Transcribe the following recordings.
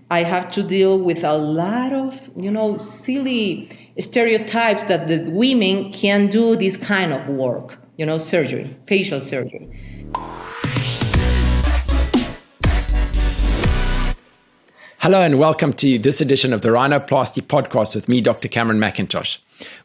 I have to deal with a lot of, silly stereotypes that the women can do this kind of work, surgery, facial surgery. Hello and welcome to this edition of the Rhinoplasty podcast with me, Dr. Cameron McIntosh.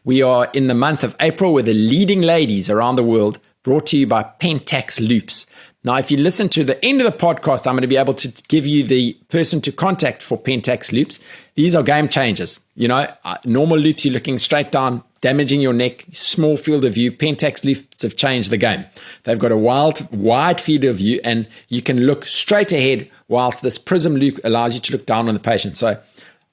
We are in the month of April with the leading ladies around the world, brought to you by Pentax Loops. Now, if you listen to the end of the podcast, I'm going to be able to give you the person to contact for Pentax Loops. These are game changers. Normal loops, you're looking straight down, damaging your neck, small field of view. Pentax Loops have changed the game. They've got a wide field of view, and you can look straight ahead, whilst this prism loop allows you to look down on the patient. So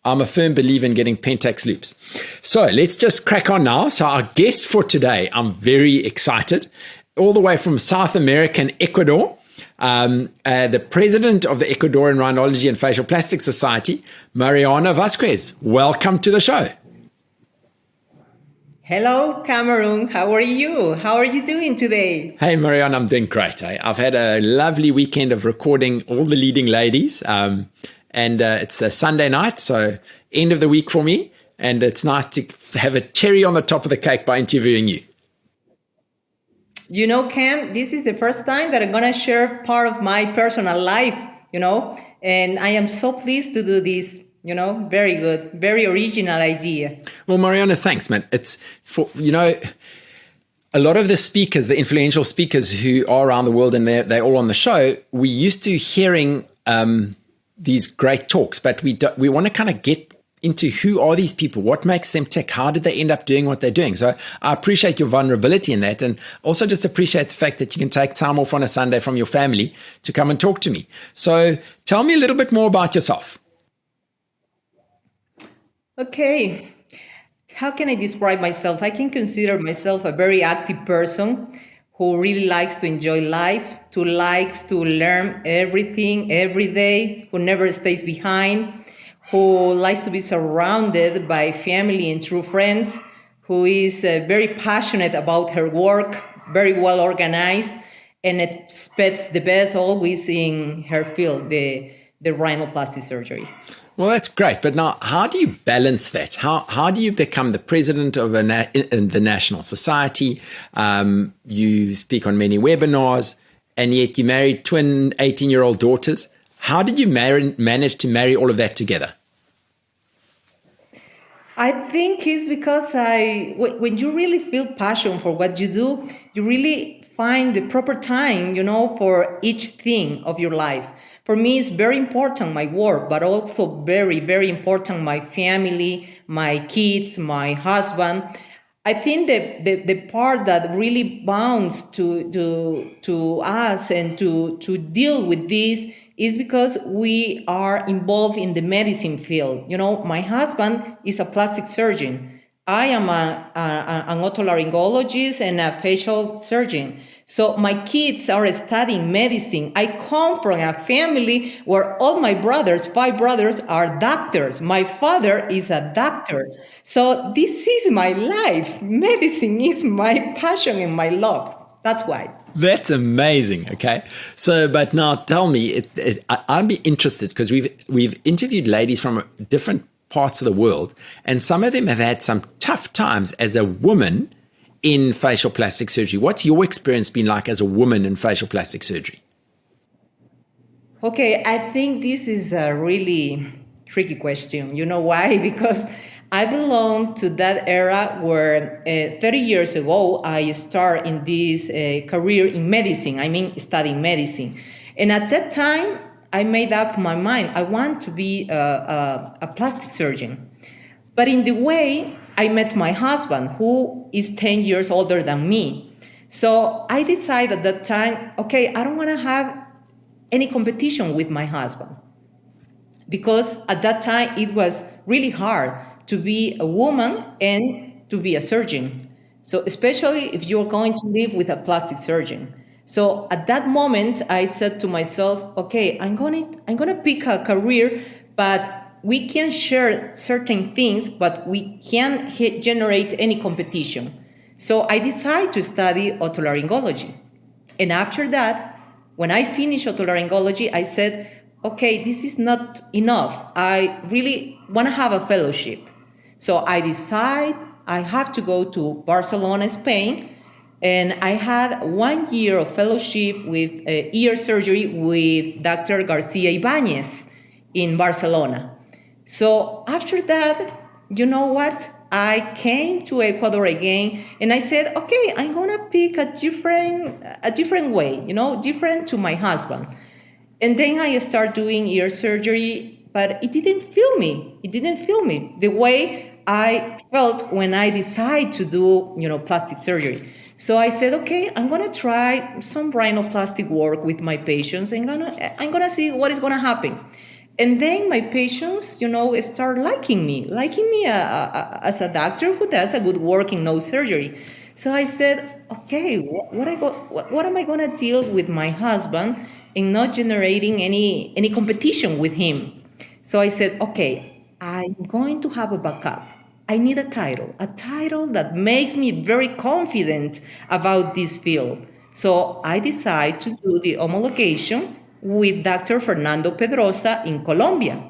I'm a firm believer in getting Pentax Loops. So let's just crack on now. So our guest for today, I'm very excited, all the way from South America and Ecuador, the president of the Ecuadorian Rhinology and Facial Plastic Society, Mariana Vasquez. Welcome to the show. Hello, Cameron. How are you? How are you doing today? Hey, Mariana, I'm doing great. I've had a lovely weekend of recording all the leading ladies, and it's a Sunday night, so end of the week for me, and it's nice to have a cherry on the top of the cake by interviewing you. Cam, this is the first time that I'm going to share part of my personal life, and I am so pleased to do this. Very good, very original idea. Well, Mariana, thanks, man. It's for, a lot of the speakers, the influential speakers who are around the world, and they're all on the show, we used to hearing these great talks, but we want to kind of get into who are these people, what makes them tick, how did they end up doing what they're doing. So I appreciate your vulnerability in that, and also just appreciate the fact that you can take time off on a Sunday from your family to come and talk to me. So tell me a little bit more about yourself. Okay, how can I describe myself? I can consider myself a very active person who really likes to enjoy life, who likes to learn everything every day, who never stays behind, who likes to be surrounded by family and true friends, who is very passionate about her work, very well organized, and expects the best always in her field, the rhinoplasty surgery. Well, that's great. But now, how do you balance that? How do you become the president of the National Society? You speak on many webinars, and yet you married twin 18-year-old daughters. How did you manage to marry all of that together? I think it's because when you really feel passion for what you do, you really find the proper time, for each thing of your life. For me, it's very important, my work, but also very, very important, my family, my kids, my husband. I think that the part that really bounds to us and to deal with this is because we are involved in the medicine field. My husband is a plastic surgeon. I am an otolaryngologist and a facial surgeon. So my kids are studying medicine. I come from a family where all my brothers, 5 brothers, are doctors. My father is a doctor. So this is my life. Medicine is my passion and my love. That's why. That's amazing. Okay. So, but now tell me, I'd be interested because we've interviewed ladies from different parts of the world, and some of them have had some tough times as a woman in facial plastic surgery. What's your experience been like as a woman in facial plastic surgery? Okay, I think this is a really tricky question. You know why? Because I belong to that era where 30 years ago, I started in this career in medicine. Studying medicine. And at that time, I made up my mind. I want to be a plastic surgeon. But in the way, I met my husband, who is 10 years older than me. So I decided at that time, okay, I don't want to have any competition with my husband. Because at that time, it was really hard to be a woman and to be a surgeon. So especially if you're going to live with a plastic surgeon. So at that moment, I said to myself, okay, I'm gonna pick a career, but we can share certain things, but we can't generate any competition. So I decided to study otolaryngology. And after that, when I finished otolaryngology, I said, okay, this is not enough. I really want to have a fellowship. So I decide I have to go to Barcelona, Spain. And I had 1 year of fellowship with ear surgery with Dr. Garcia Ibanez in Barcelona. So after that, you know what? I came to Ecuador again and I said, okay, I'm gonna pick a different way, different to my husband. And then I start doing ear surgery, but it didn't feel me. It didn't feel me the way I felt when I decided to do, plastic surgery. So I said, okay, I'm gonna try some rhinoplastic work with my patients. I'm gonna see what is gonna happen. And then my patients, start liking me as a doctor who does a good work in nose surgery. So I said, okay, what am I gonna deal with my husband and not generating any competition with him? So I said, okay, I'm going to have a backup. I need a title that makes me very confident about this field. So I decide to do the homologation with Dr. Fernando Pedrosa in Colombia.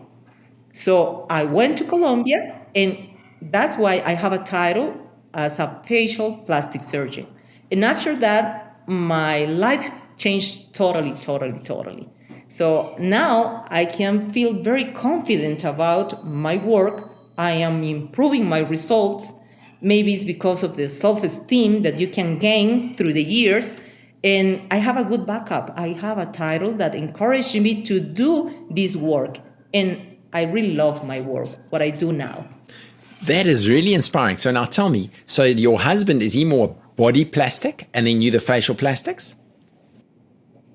So I went to Colombia, and that's why I have a title as a facial plastic surgeon. And after that, my life changed totally, totally, totally. So now I can feel very confident about my work. I am improving my results. Maybe it's because of the self esteem that you can gain through the years. And I have a good backup. I have a title that encouraged me to do this work. And I really love my work, what I do now. That is really inspiring. So now tell me, so your husband, is he more body plastic and then you the facial plastics?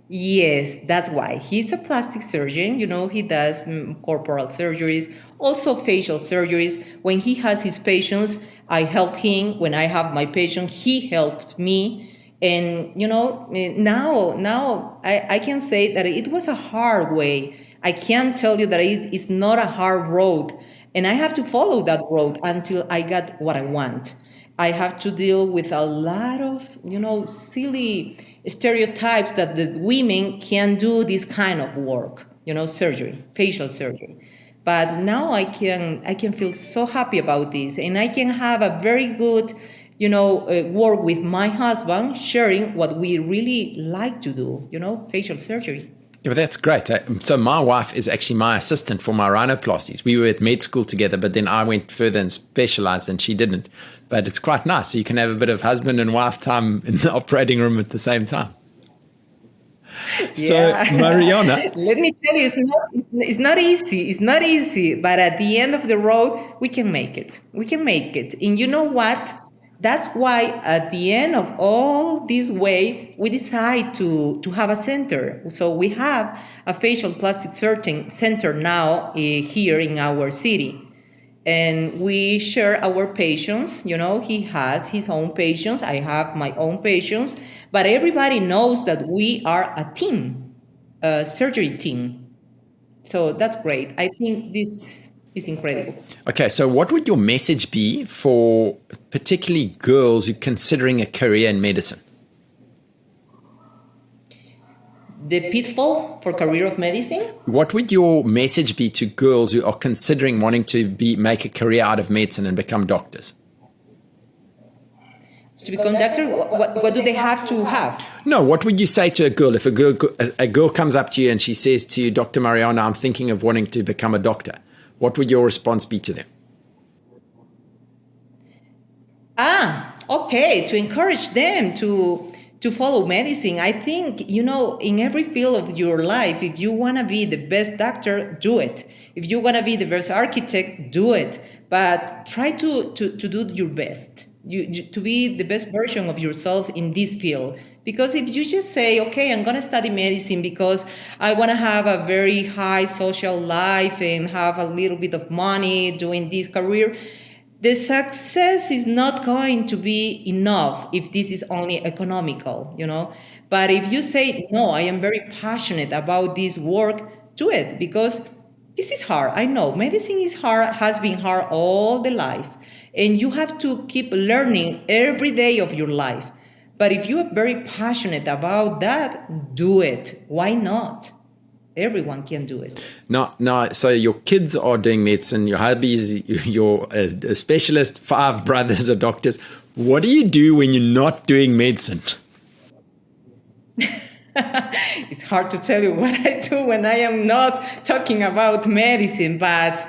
Yes, that's why. He's a plastic surgeon. He does corporal surgeries, also facial surgeries. When he has his patients, I help him. When I have my patient, he helped me. And, now I can say that it was a hard way. I can't tell you that it is not a hard road. And I have to follow that road until I got what I want. I have to deal with a lot of, silly stereotypes that the women can do this kind of work, surgery, facial surgery. But now I can feel so happy about this, and I can have a very good, work with my husband, sharing what we really like to do, facial surgery. Yeah, but that's great. So my wife is actually my assistant for my rhinoplasties. We were at med school together, but then I went further and specialized and she didn't. But it's quite nice. So you can have a bit of husband and wife time in the operating room at the same time. Yeah. So Mariana, Let me tell you, it's not easy. It's not easy, but at the end of the road, we can make it. We can make it. And you know what? That's why at the end of all this way, we decide to have a center. So we have a facial plastic surgeon center now here in our city. And we share our patients. He has his own patients. I have my own patients. But everybody knows that we are a team, a surgery team. So that's great. I think this is incredible. okay, so what would your message be for particularly girls who are considering a career in medicine? The pitfall for career of medicine? What would your message be to girls who are considering wanting to make a career out of medicine and become doctors? To become doctor, what do they have to have? No, what would you say to a girl if a girl comes up to you and she says to you, Dr. Mariana, I'm thinking of wanting to become a doctor? What would your response be to them? Okay, to encourage them to follow medicine. I think, in every field of your life, if you want to be the best doctor, do it. If you want to be the best architect, do it. But try to do your best, to be the best version of yourself in this field. Because if you just say, okay, I'm going to study medicine because I want to have a very high social life and have a little bit of money doing this career, the success is not going to be enough if this is only economical, But if you say, no, I am very passionate about this work, do it, because this is hard. I know medicine is hard, has been hard all the life. And you have to keep learning every day of your life. But if you are very passionate about that, do it. Why not? Everyone can do it. Now, so your kids are doing medicine, your hubby's, you're a specialist, 5 brothers are doctors. What do you do when you're not doing medicine? It's hard to tell you what I do when I am not talking about medicine, but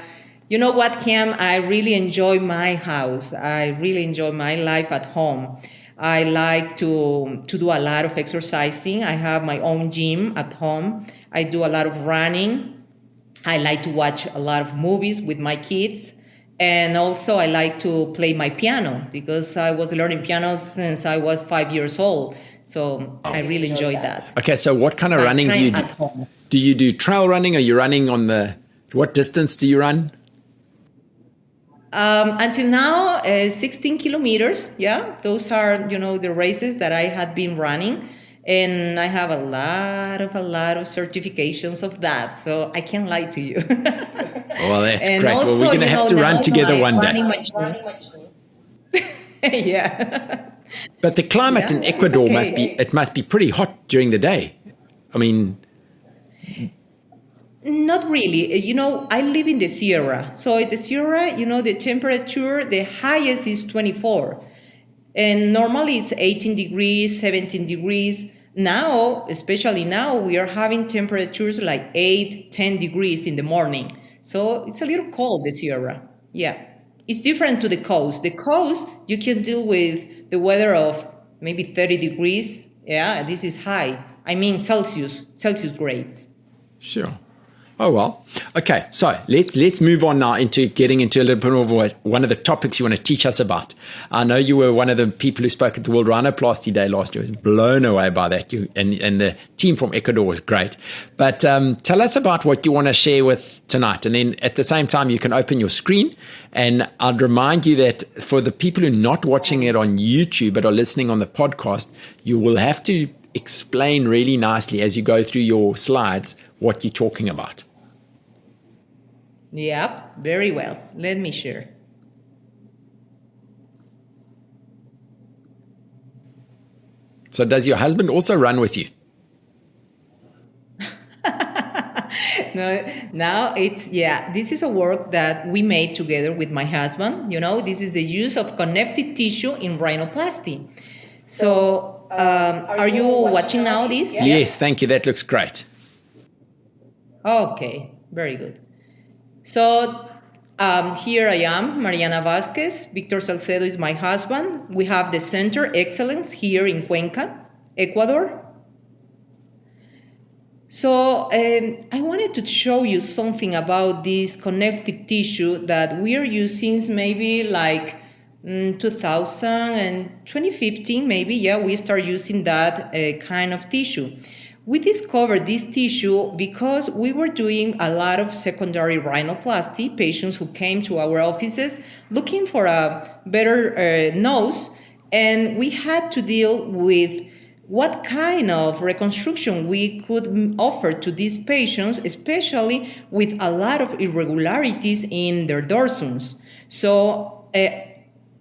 you know what, Cam? I really enjoy my house. I really enjoy my life at home. I like to do a lot of exercising. I have my own gym at home. I do a lot of running. I like to watch a lot of movies with my kids. And also I like to play my piano because I was learning piano since I was 5 years old. So I really enjoy that. Okay, so what kind of running do you do? At home. Do you do trail running? Are you running what distance do you run? Until now, 16 kilometers. Yeah, those are, the races that I had been running. And I have a lot of certifications of that. So I can't lie to you. Well, that's And great. also, Well, we're going to have to run together one day. Yeah. But the climate in Yeah, it's Ecuador okay. must be pretty hot during the day. I mean, Not really. I live in the Sierra. So in the Sierra, the temperature, the highest is 24. And normally it's 18 degrees, 17 degrees. Now, especially now, we are having temperatures like 8, 10 degrees in the morning. So it's a little cold, the Sierra. Yeah. It's different to the coast. The coast, you can deal with the weather of maybe 30 degrees. Yeah, this is high. I mean Celsius grades. sure. Oh, well. Okay, so let's move on now into getting into a little bit more of one of the topics you want to teach us about. I know you were one of the people who spoke at the World Rhinoplasty Day last year. I was blown away by that. And the team from Ecuador was great. But tell us about what you want to share with tonight. And then at the same time, you can open your screen. And I'd remind you that for the people who are not watching it on YouTube but are listening on the podcast, you will have to explain really nicely as you go through your slides what you're talking about. Yep, very well. Let me share. So does your husband also run with you? No, now this is a work that we made together with my husband. This is the use of connective tissue in rhinoplasty. So, are you watching now this? Yes, thank you. That looks great. Okay, very good. So, here I am, Mariana Vasquez. Victor Salcedo is my husband. We have the Center Excellence here in Cuenca, Ecuador. So I wanted to show you something about this connective tissue that we are using since maybe like 2000 and 2015, maybe. Yeah, we start using that kind of tissue. We discovered this tissue because we were doing a lot of secondary rhinoplasty, patients who came to our offices looking for a better nose, and we had to deal with what kind of reconstruction we could offer to these patients, especially with a lot of irregularities in their dorsums. So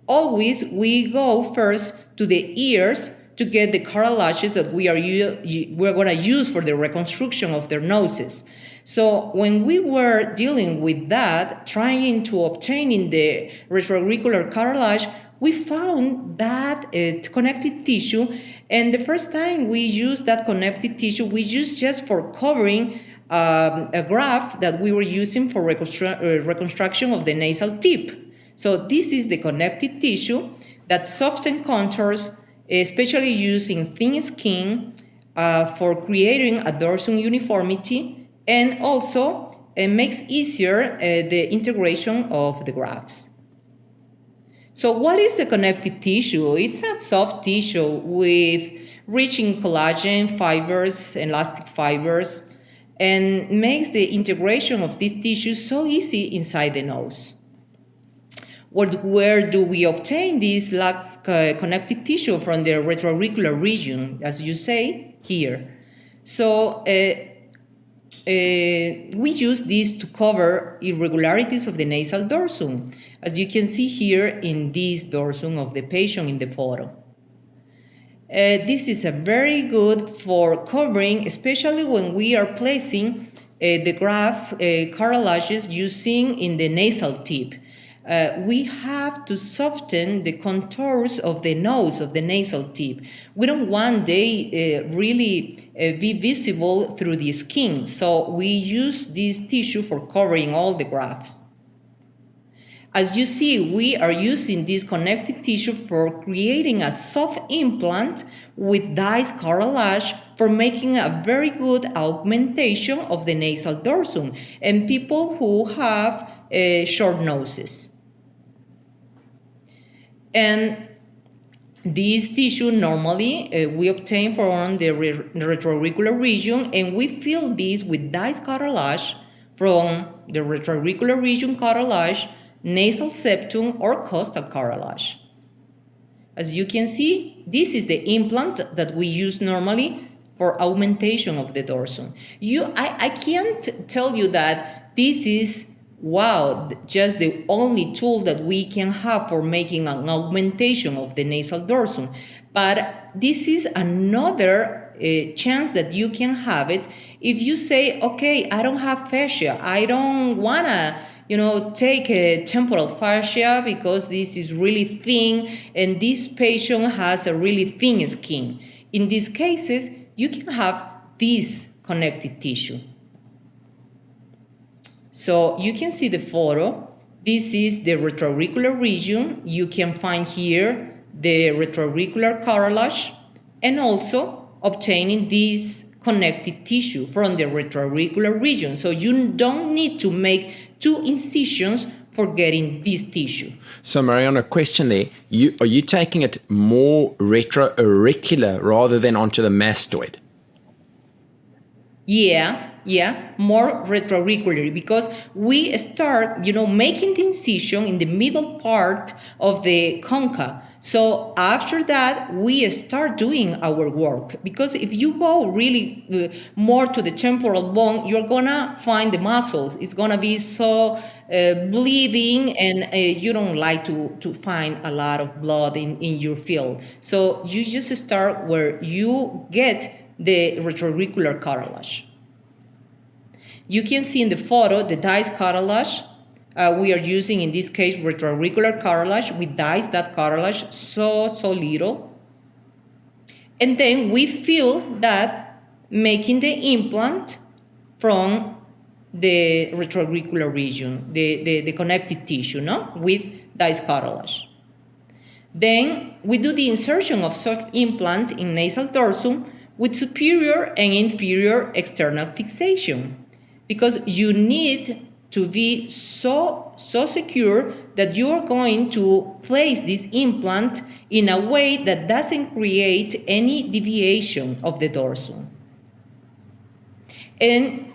always we go first to the ears to get the cartilages that we're going to use for the reconstruction of their noses. So when we were dealing with that, trying to obtain in the retroauricular cartilage, we found that connective tissue. And the first time we used that connective tissue, we used just for covering a graft that we were using for reconstruction of the nasal tip. So this is the connective tissue that soften contours, especially used in thin skin for creating a dorsum uniformity, and also makes easier the integration of the grafts. So what is the connective tissue? It's a soft tissue with rich in collagen fibers, elastic fibers, and makes the integration of this tissue so easy inside the nose. Where do we obtain this lax connective tissue? From the retroauricular region, as you say, here. So we use this to cover irregularities of the nasal dorsum, as you can see here in this dorsum of the patient in the photo. This is a very good for covering, especially when we are placing the graft cartilages using in the nasal tip. We have to soften the contours of the nose, of the nasal tip. We don't want they really be visible through the skin, so we use this tissue for covering all the grafts. As you see, we are using this connective tissue for creating a soft implant with diced cartilage for making a very good augmentation of the nasal dorsum in people who have short noses. And this tissue normally we obtain from the retroauricular region, and we fill this with diced cartilage from the retroauricular region cartilage, nasal septum, or costal cartilage. As you can see, this is the implant that we use normally for augmentation of the dorsum. I can't tell you that this is, wow, just the only tool that we can have for making an augmentation of the nasal dorsum. But this is another chance that you can have it if you say, okay, I don't have fascia. I don't want to take a temporal fascia because this is really thin and this patient has a really thin skin. In these cases, you can have this connective tissue. So you can see the photo. This is the retroauricular region. You can find here the retroauricular cartilage and also obtaining this connective tissue from the retroauricular region. So you don't need to make 2 incisions for getting this tissue. So Mariana, question there. Are you taking it more retroauricular rather than onto the mastoid? Yeah, more retroauricularly, because we start, making the incision in the middle part of the concha. So after that, we start doing our work, because if you go really more to the temporal bone, you're gonna find the muscles. It's gonna be so bleeding, and you don't like to find a lot of blood in your field. So you just start where you get the retroauricular cartilage. You can see in the photo the diced cartilage. We are using, in this case, retroauricular cartilage. We dice that cartilage so little. And then we fill that, making the implant from the retroauricular region, the connective tissue, with diced cartilage. Then we do the insertion of soft implant in nasal dorsum with superior and inferior external fixation, because you need to be so secure that you are going to place this implant in a way that doesn't create any deviation of the dorsum. And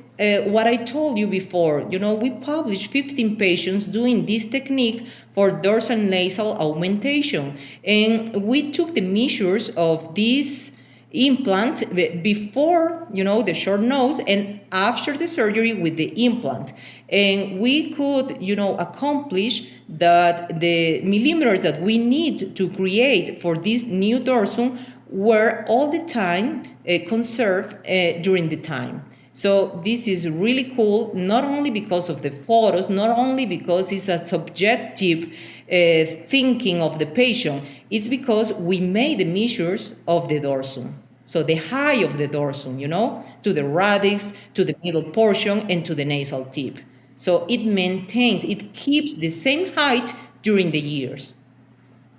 what I told you before, we published 15 patients doing this technique for dorsal nasal augmentation, and we took the measures of this implant before, the short nose, and after the surgery with the implant. And we could, accomplish that the millimeters that we need to create for this new dorsum were all the time conserved during the time. So this is really cool, not only because of the photos, not only because it's a subjective thinking of the patient, it's because we made the measures of the dorsum. So the height of the dorsum, to the radix, to the middle portion, and to the nasal tip. So it keeps the same height during the years.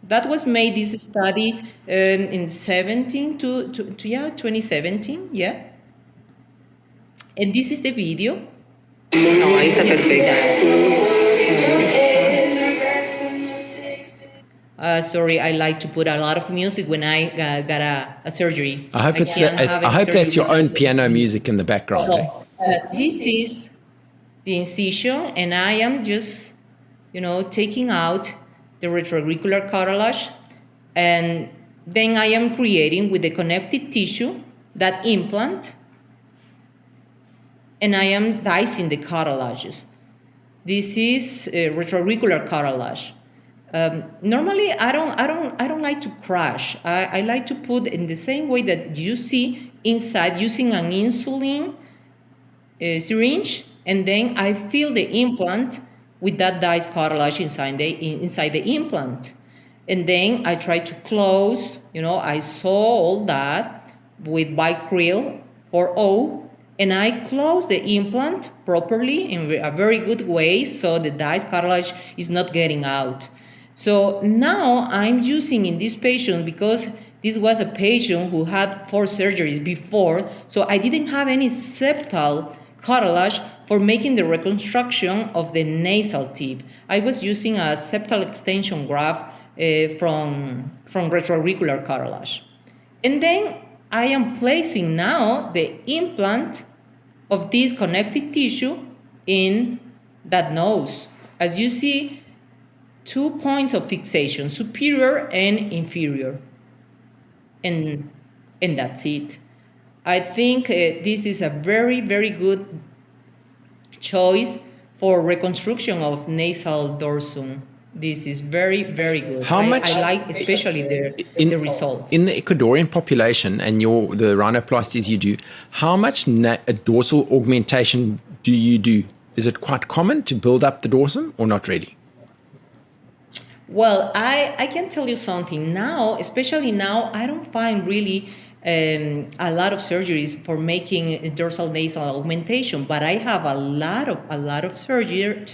That was made, this study, in 2017, yeah. And this is the video. No, ahí está perfecto. Sorry, I like to put a lot of music when I got a surgery. I hope that's your own piano music in the background. This is the incision, and I am just, taking out the retroauricular cartilage, and then I am creating with the connective tissue that implant, and I am dicing the cartilages. This is retroauricular cartilage. Normally, I don't like to crush. I like to put in the same way that you see inside using an insulin syringe, and then I fill the implant with that diced cartilage inside the implant. And then I try to close, I saw all that with Vicryl 4O, and I close the implant properly in a very good way so the diced cartilage is not getting out. So now I'm using in this patient, because this was a patient who had 4 surgeries before, so I didn't have any septal cartilage for making the reconstruction of the nasal tip. I was using a septal extension graft from retroauricular cartilage. And then I am placing now the implant of this connective tissue in that nose. As you see, 2 points of fixation, superior and inferior. And that's it. I think this is a very, very good choice for reconstruction of nasal dorsum. This is very, very good. How much? I like especially the results. In the Ecuadorian population and the rhinoplasties you do, how much dorsal augmentation do you do? Is it quite common to build up the dorsum or not really? Well, I can tell you something now, especially now, I don't find really a lot of surgeries for making dorsal nasal augmentation, but I have a lot of surgeries,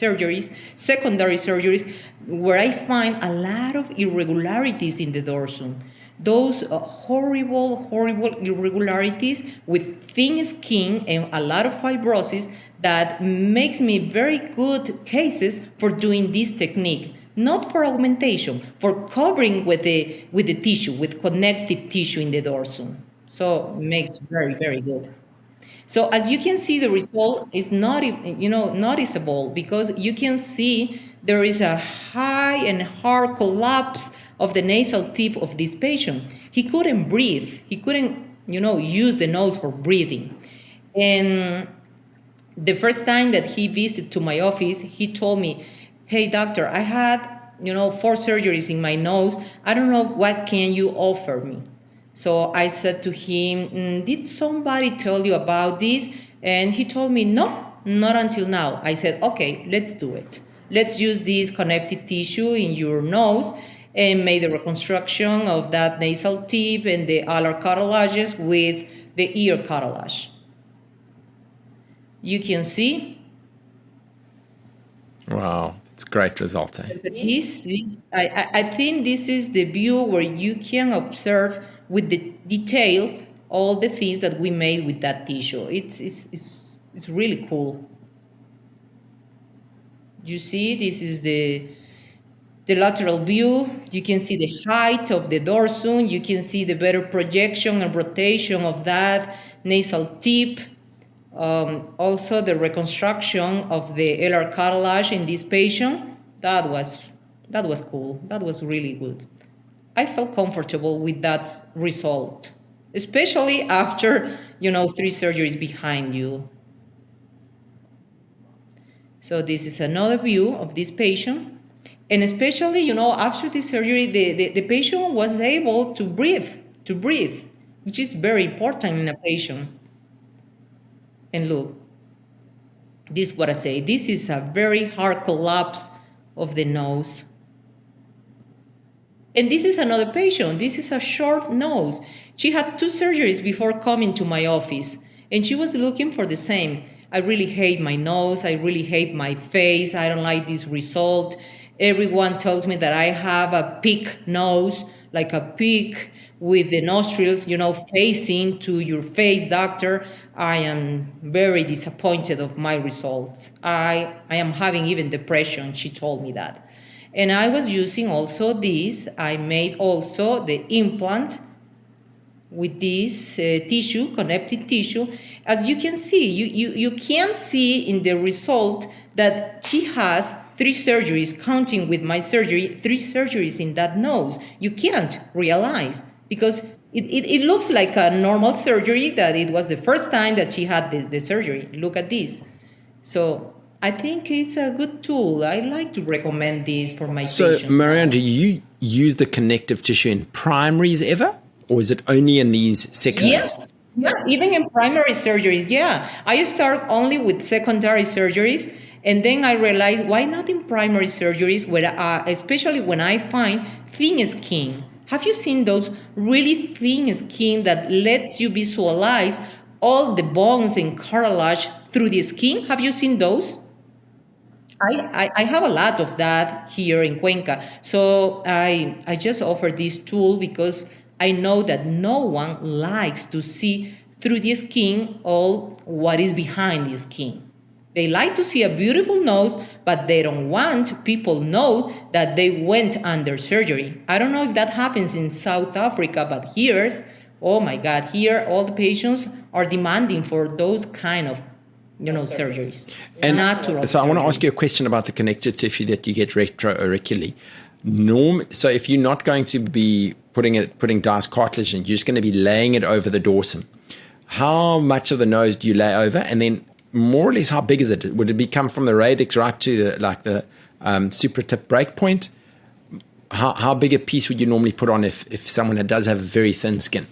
secondary surgeries, where I find a lot of irregularities in the dorsum. Those horrible irregularities with thin skin and a lot of fibrosis that makes me very good cases for doing this technique. Not for augmentation, for covering with the tissue, with connective tissue in the dorsum. So makes very, very good. So as you can see, the result is not, noticeable, because you can see there is a high and hard collapse of the nasal tip of this patient. He couldn't breathe. He couldn't, use the nose for breathing. And the first time that he visited to my office, he told me, "Hey, doctor, I had, 4 surgeries in my nose. I don't know, what can you offer me?" So I said to him, "Did somebody tell you about this?" And he told me, "No, not until now." I said, "Okay, let's do it. Let's use this connective tissue in your nose and make the reconstruction of that nasal tip and the alar cartilages with the ear cartilage." You can see. Wow. It's great results. Eh? I think this is the view where you can observe with the detail all the things that we made with that tissue. It's really cool. You see, this is the lateral view. You can see the height of the dorsum. You can see the better projection and rotation of that nasal tip. Also, the reconstruction of the alar cartilage in this patient, that was cool. That was really good. I felt comfortable with that result, especially after 3 surgeries behind you. So this is another view of this patient, and especially after this surgery, the patient was able to breathe, which is very important in a patient. And look, this is what I say. This is a very hard collapse of the nose. And this is another patient. This is a short nose. She had 2 surgeries before coming to my office, and she was looking for the same. "I really hate my nose. I really hate my face. I don't like this result. Everyone tells me that I have a pig nose, like a pig with the nostrils, facing to your face, doctor. I am very disappointed of my results. I am having even depression," she told me that. And I was using also this. I made also the implant with this tissue, connective tissue. As you can see, you can see in the result that she has 3 surgeries, counting with my surgery, 3 surgeries in that nose. You can't realize, because it looks like a normal surgery, that it was the first time that she had the surgery. Look at this. So I think it's a good tool. I like to recommend this for my So, patients Mariana, now. do you use the connective tissue in primaries ever? Or is it only in these Yeah, secondaries? yeah, even in primary surgeries, yeah. I start only with secondary surgeries, and then I realized why not in primary surgeries, where especially when I find thin skin. Have you seen those really thin skin that lets you visualize all the bones and cartilage through the skin? Have you seen those? I have a lot of that here in Cuenca. So I just offer this tool because I know that no one likes to see through the skin all what is behind the skin. They like to see a beautiful nose, but they don't want people know that they went under surgery. I don't know if that happens in South Africa, but here, oh my God, here all the patients are demanding for those kind of surgeries, And natural so I want to ask you a surgeries. question about the connective tissue that you get retroauricularly. So if you're not going to be putting Dice cartilage in, you're just going to be laying it over the dorsum. How much of the nose do you lay over? And then more or less, how big is it? Would it be come from the radix right to the supratip break point? How big a piece would you normally put on if someone does have very thin skin?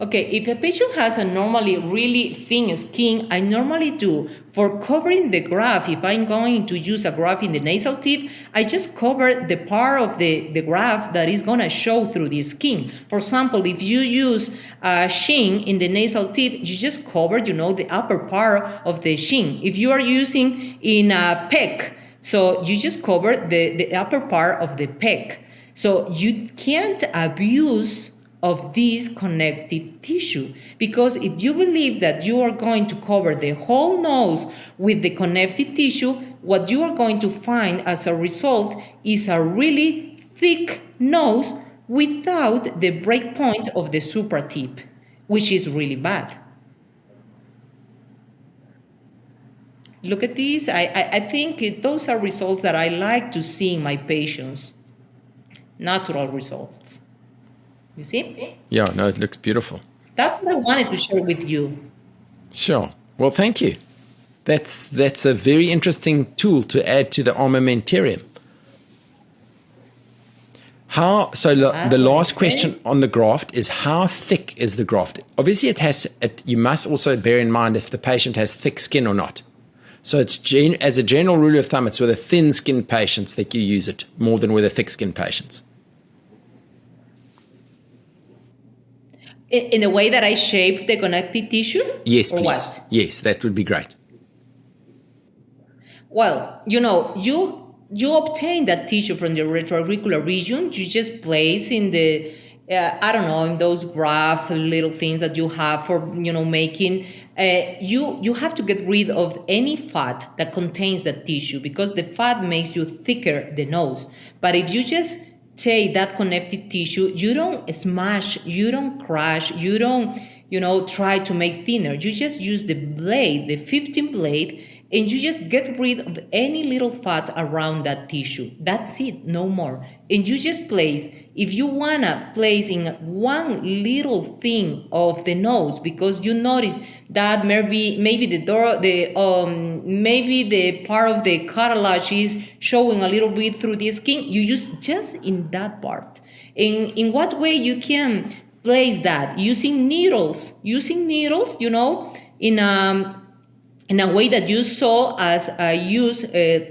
Okay, if a patient has a normally really thin skin, I normally do for covering the graft. If I'm going to use a graft in the nasal tip, I just cover the part of the graft that is going to show through the skin. For example, if you use a sheen in the nasal tip, you just cover, the upper part of the sheen. If you are using in a pec, so you just cover the upper part of the pec. So you can't abuse of this connective tissue, because if you believe that you are going to cover the whole nose with the connective tissue, what you are going to find as a result is a really thick nose without the break point of the supratip, which is really bad. Look at this. I think those are results that I like to see in my patients, natural results. You see? Yeah, no, it looks beautiful. That's what I wanted to share with you. Sure. Well, thank you. That's a very interesting tool to add to the armamentarium. The last question on the graft is, how thick is the graft? Obviously, you must also bear in mind if the patient has thick skin or not. So as a general rule of thumb, it's with a thin skin patients that you use it more than with a thick skin patients. In the way that I shape the connective tissue? Yes, or please. What? Yes, that would be great. Well, you obtain that tissue from the retroauricular region. You just place in the, I don't know, in those graph little things that you have for, making. You have to get rid of any fat that contains that tissue, because the fat makes you thicker the nose. But if you just take that connective tissue, you don't smash, you don't crush, you don't, try to make thinner. You just use the blade, the 15 blade, and you just get rid of any little fat around that tissue. That's it, no more. And you just place, if you wanna place in one little thing of the nose, because you notice that maybe maybe the part of the cartilage is showing a little bit through the skin, you use just in that part. In what way you can place that? Using needles, in a way that you saw as I use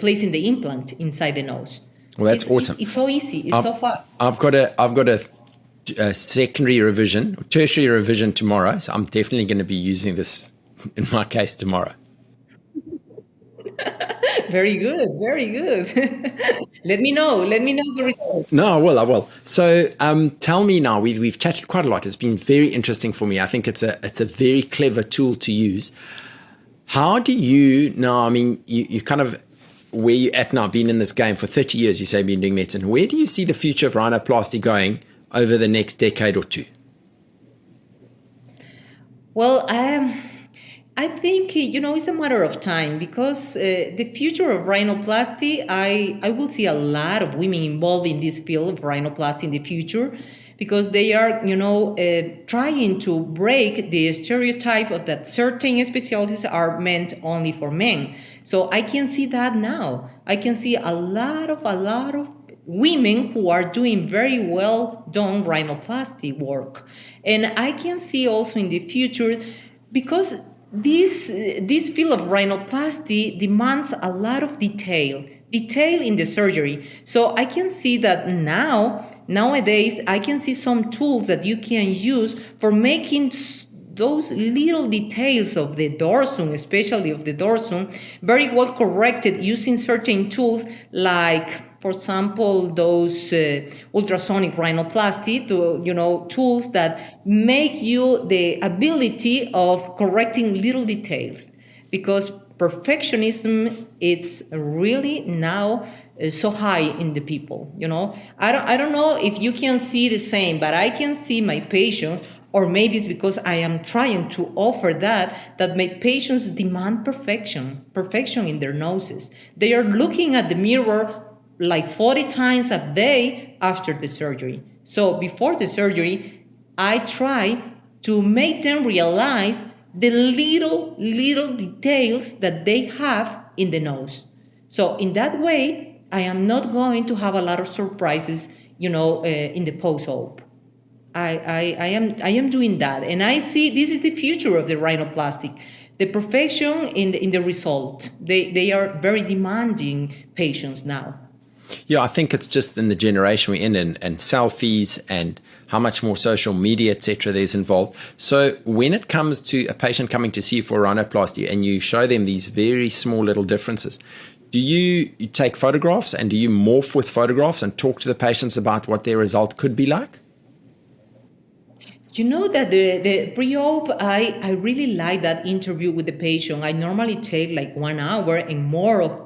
placing the implant inside the nose. Well, that's awesome. It's so easy. It's so fun. I've got a secondary revision, tertiary revision tomorrow, so I'm definitely going to be using this in my case tomorrow. Very good. Very good. Let me know the results. No, I will. So tell me now, we've chatted quite a lot. It's been very interesting for me. I think it's a very clever tool to use. How do you now, you kind of, where you're at now, been in this game for 30 years, you say, been doing medicine. Where do you see the future of rhinoplasty going over the next decade or two? Well, I think, it's a matter of time, because the future of rhinoplasty, I will see a lot of women involved in this field of rhinoplasty in the future, because they are, trying to break the stereotype of that certain specialties are meant only for men. So I can see that now. I can see a lot of women who are doing very well done rhinoplasty work. And I can see also in the future, because this field of rhinoplasty demands a lot of detail in the surgery. So I can see that nowadays, I can see some tools that you can use for making those little details of the dorsum, especially of the dorsum, very well corrected using certain tools like, for example, those ultrasonic rhinoplasty, tools that make you the ability of correcting little details. Because perfectionism is really now so high in the people. I don't know if you can see the same, but I can see my patients, or maybe it's because I am trying to offer that my patients demand perfection in their noses. They are looking at the mirror like 40 times a day after the surgery. So before the surgery, I try to make them realize the little details that they have in the nose. So in that way, I am not going to have a lot of surprises, in the post-op. I am doing that, and I see this is the future of the rhinoplastic, the perfection in the result. They are very demanding patients now. Yeah, I think it's just in the generation we're in, and selfies and how much more social media, etc., there's involved. So when it comes to a patient coming to see you for rhinoplasty and you show them these very small little differences, do you take photographs, and do you morph with photographs and talk to the patients about what their result could be like? That the pre-op, I really like that interview with the patient. I normally take like 1 hour and more of,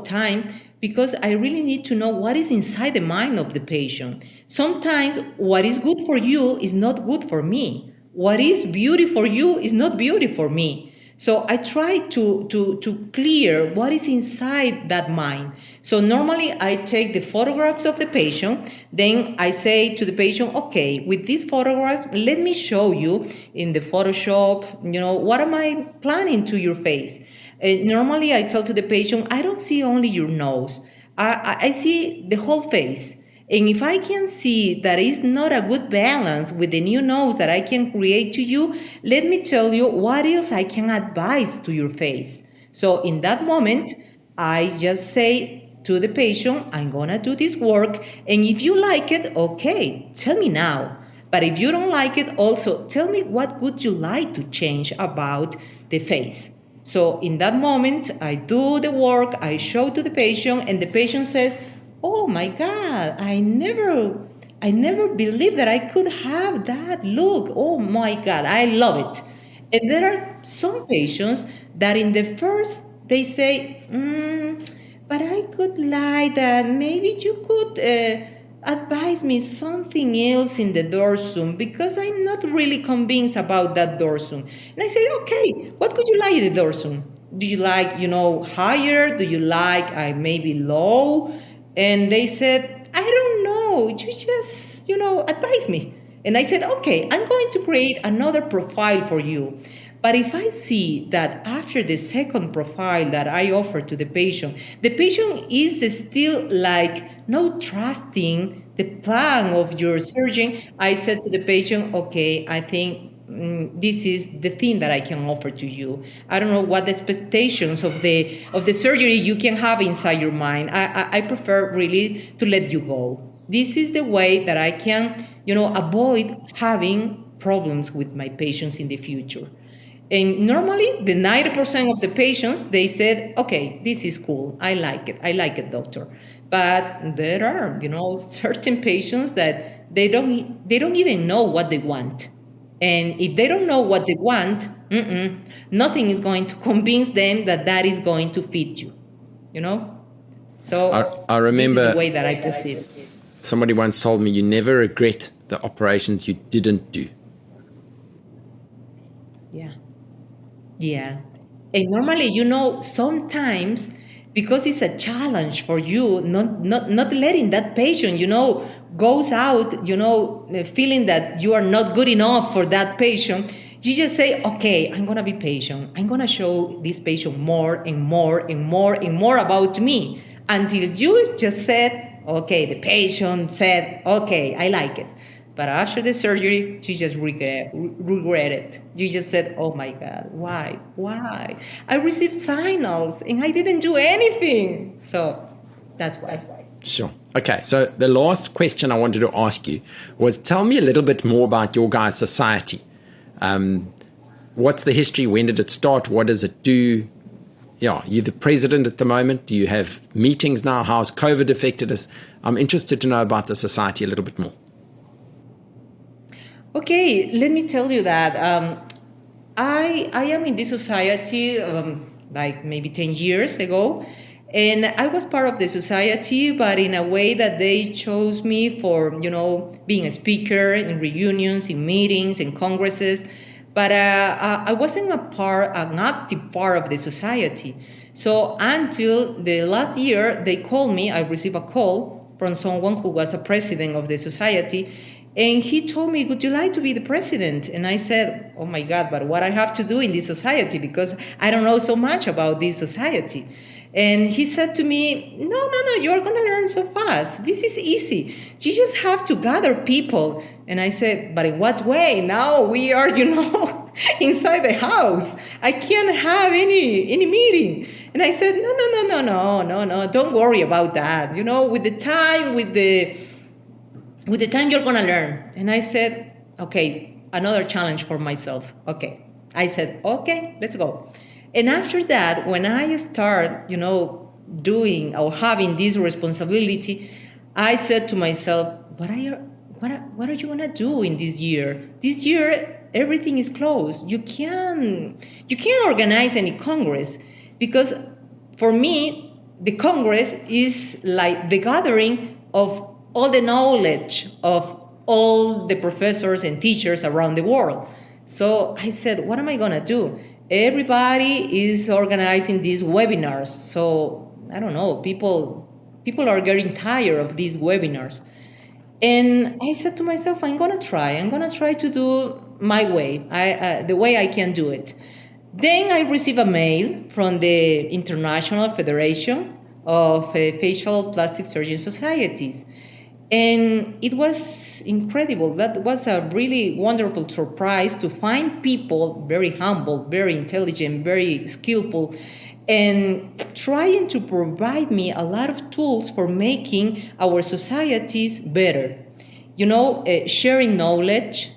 time, because I really need to know what is inside the mind of the patient. Sometimes what is good for you is not good for me. What is beauty for you is not beauty for me. So I try to clear what is inside that mind. So normally I take the photographs of the patient, then I say to the patient, okay, with these photographs, let me show you in the Photoshop, what am I planning to your face? Normally I tell to the patient, I don't see only your nose. I see the whole face. And if I can see that is not a good balance with the new nose that I can create to you, let me tell you what else I can advise to your face. So in that moment, I just say to the patient, I'm gonna do this work, and if you like it, okay, tell me now. But if you don't like it, also tell me what would you like to change about the face. So in that moment, I do the work, I show to the patient, and the patient says, oh my God, I never believed that I could have that look. Oh my God, I love it. And there are some patients that in the first, they say, but I could like that. Maybe you could advise me something else in the dorsum, because I'm not really convinced about that dorsum. And I say, okay, what could you like in the dorsum? Do you like, higher? Do you like maybe low? And they said, I don't know, you just, advise me. And I said, okay, I'm going to create another profile for you. But if I see that after the second profile that I offer to the patient is still like not trusting the plan of your surgeon, I said to the patient, okay, I think this is the thing that I can offer to you. I don't know what the expectations of the surgery you can have inside your mind. I prefer really to let you go. This is the way that I can, avoid having problems with my patients in the future. And normally, the 90% of the patients, they said, okay, this is cool. I like it, doctor. But there are, certain patients that they don't even know what they want. And if they don't know what they want, nothing is going to convince them that is going to fit you, So I remember this is the way that I proceed. Somebody once told me, you never regret the operations you didn't do. Yeah. Yeah. And normally, sometimes because it's a challenge for you, not letting that patient, goes out, feeling that you are not good enough for that patient. You just say, okay, I'm going to be patient. I'm going to show this patient more and more and more and more about me, until you just said, okay, the patient said, okay, I like it. But after the surgery, you just regret it. You just said, oh my God, why? Why? I received signals and I didn't do anything. So that's why. Sure. Okay, so the last question I wanted to ask you was, tell me a little bit more about your guys' society. What's the history? When did it start? What does it do? Yeah, you're the president at the moment. Do you have meetings now? How's COVID affected us? I'm interested to know about the society a little bit more. Okay, let me tell you that I am in this society like maybe 10 years ago, and I was part of the society, but in a way that they chose me for, being a speaker in reunions, in meetings, in congresses, but I wasn't an active part of the society. So until the last year, they called me, I received a call from someone who was a president of the society. And he told me, would you like to be the president? And I said, oh my God, but what I have to do in this society, because I don't know so much about this society. And he said to me, no, you're going to learn so fast. This is easy. You just have to gather people. And I said, but in what way? Now we are, inside the house. I can't have any meeting. And I said, no, don't worry about that. With the time you're going to learn. And I said, okay, another challenge for myself. Okay. I said, okay, let's go. And after that, when I start, doing or having this responsibility, I said to myself, what are you going to do in this year? This year, everything is closed. You can't organize any Congress, because for me, the Congress is like the gathering of all the knowledge of all the professors and teachers around the world. So I said, what am I going to do? Everybody is organizing these webinars. So I don't know, people are getting tired of these webinars. And I said to myself, I'm going to try to do my way, the way I can do it. Then I received a mail from the International Federation of Facial Plastic Surgeon Societies. And it was incredible. That was a really wonderful surprise to find people very humble, very intelligent, very skillful, and trying to provide me a lot of tools for making our societies better. Sharing knowledge,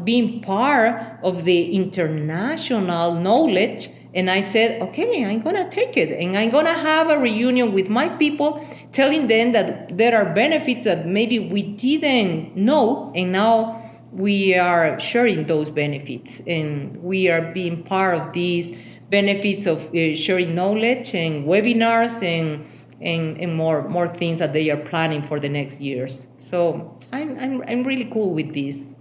being part of the international knowledge. And I said, okay, I'm going to take it. And I'm going to have a reunion with my people, telling them that there are benefits that maybe we didn't know. And now we are sharing those benefits. And we are being part of these benefits of sharing knowledge and webinars and more things that they are planning for the next years. So I'm really cool with this.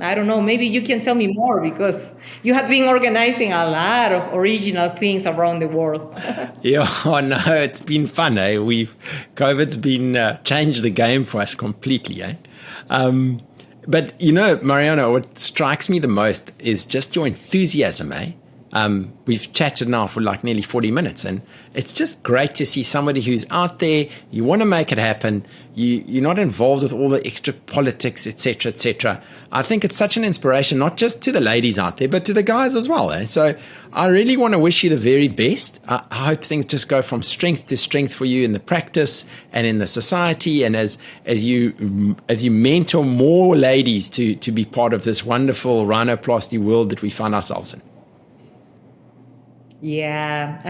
I don't know, maybe you can tell me more, because you have been organizing a lot of original things around the world. Yeah, no, it's been fun. COVID's been changed the game for us completely. But Mariana, what strikes me the most is just your enthusiasm. We've chatted now for like nearly 40 minutes, and it's just great to see somebody who's out there. You want to make it happen. You're not involved with all the extra politics, etc., etc. I think it's such an inspiration, not just to the ladies out there, but to the guys as well. So I really want to wish you the very best. I hope things just go from strength to strength for you in the practice and in the society, and as you mentor more ladies to be part of this wonderful rhinoplasty world that we find ourselves in. Yeah,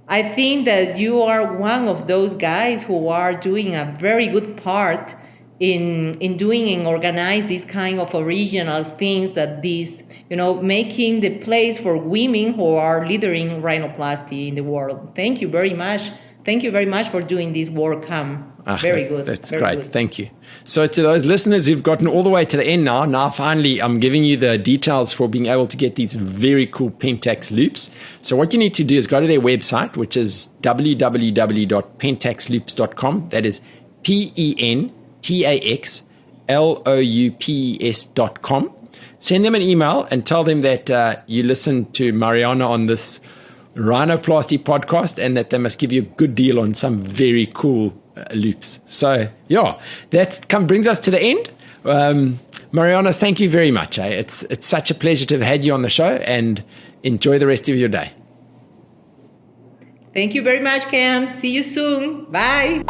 I think that you are one of those guys who are doing a very good part in doing and organize these kind of original things, that these, making the place for women who are leading rhinoplasty in the world. Thank you very much thank you very much for doing this work, very good. That's very great. good. Thank you. So to those listeners who've gotten all the way to the end now finally I'm giving you the details for being able to get these very cool Pentax loops. So what you need to do is go to their website, which is www.pentaxloops.com. That is PENTAXLOUPES.com. Send them an email and tell them that you listened to Mariana on this Rhinoplasty podcast and that they must give you a good deal on some very cool loops. So yeah, that brings us to the end. Mariana, thank you very much. It's such a pleasure to have had you on the show, and enjoy the rest of your day. Thank you very much, Cam. See you soon. Bye.